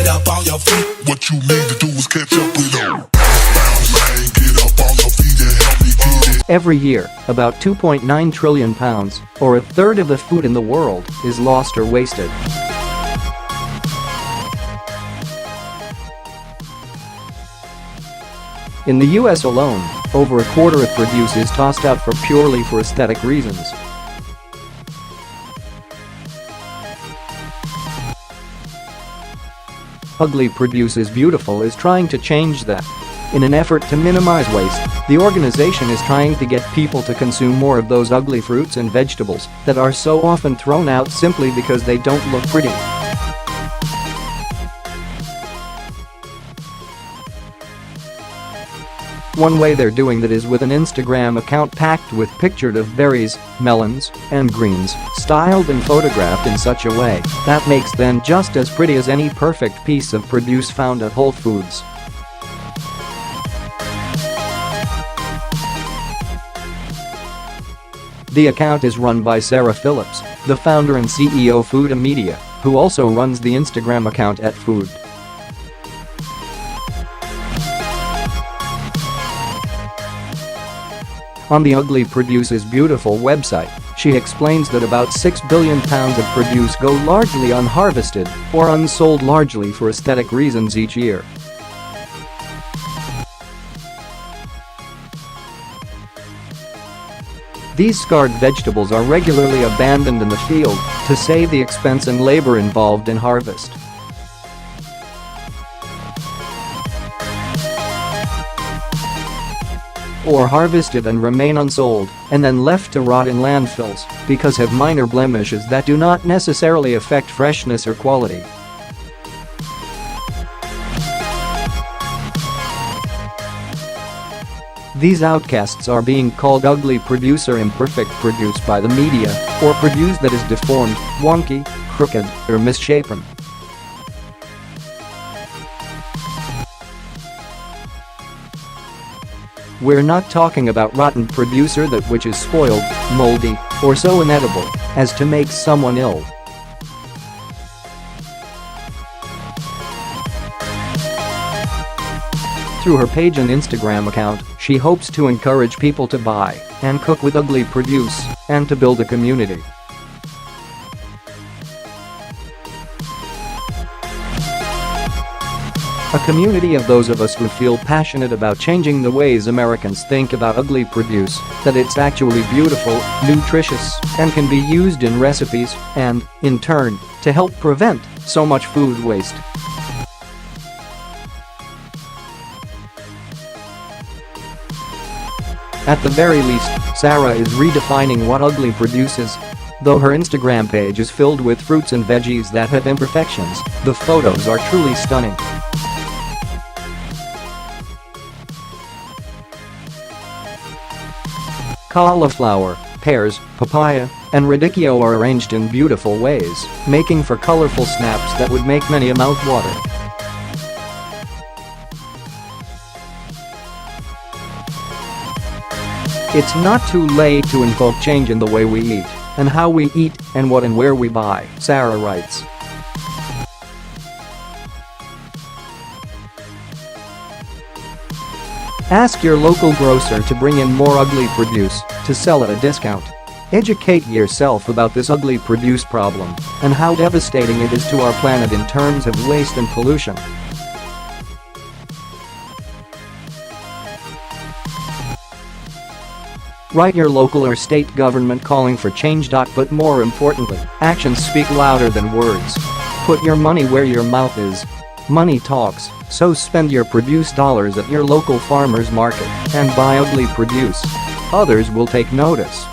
get up on your feet. What you need to do is catch up with them. Bounce, man, get up on your feet and help me get it. Every year, about 2.9 trillion pounds, or a third of the food in the world, is lost or wasted. In the US alone, over a quarter of produce is tossed out purely for aesthetic reasons. Ugly Produce is Beautiful is trying to change that. In an effort to minimize waste, the organization is trying to get people to consume more of those ugly fruits and vegetables that are so often thrown out simply because they don't look pretty. One way they're doing that is with an Instagram account packed with pictures of berries, melons, and greens, styled and photographed in such a way that makes them just as pretty as any perfect piece of produce found at Whole Foods. The account is run by Sarah Phillips, the founder and CEO of Food Media, who also runs the Instagram account @Food. On the Ugly Produce is Beautiful website, she explains that about 6 billion pounds of produce go largely unharvested or unsold largely for aesthetic reasons each year. These scarred vegetables are regularly abandoned in the field to save the expense and labor involved in harvest. Or harvested and remain unsold and then left to rot in landfills because have minor blemishes that do not necessarily affect freshness or quality. These outcasts are being called ugly produce or imperfect produce by the media, or produce that is deformed, wonky, crooked, or misshapen. We're not talking about rotten produce that which is spoiled, moldy, or so inedible as to make someone ill. Through her page and Instagram account, she hopes to encourage people to buy and cook with ugly produce and to build a community. A community of those of us who feel passionate about changing the ways Americans think about ugly produce, that it's actually beautiful, nutritious, and can be used in recipes and, in turn, to help prevent so much food waste. At the very least, Sarah is redefining what ugly produce is. Though her Instagram page is filled with fruits and veggies that have imperfections, the photos are truly stunning. Cauliflower, pears, papaya, and radicchio are arranged in beautiful ways, making for colorful snaps that would make many a mouth water. It's not too late to invoke change in the way we eat, and how we eat, and what and where we buy, Sarah writes. Ask your local grocer to bring in more ugly produce to sell at a discount. Educate yourself about this ugly produce problem and how devastating it is to our planet in terms of waste and pollution. Write your local or state government calling for change. But more importantly, actions speak louder than words. Put your money where your mouth is. Money talks, so spend your produce dollars at your local farmer's market and buy ugly produce. Others will take notice.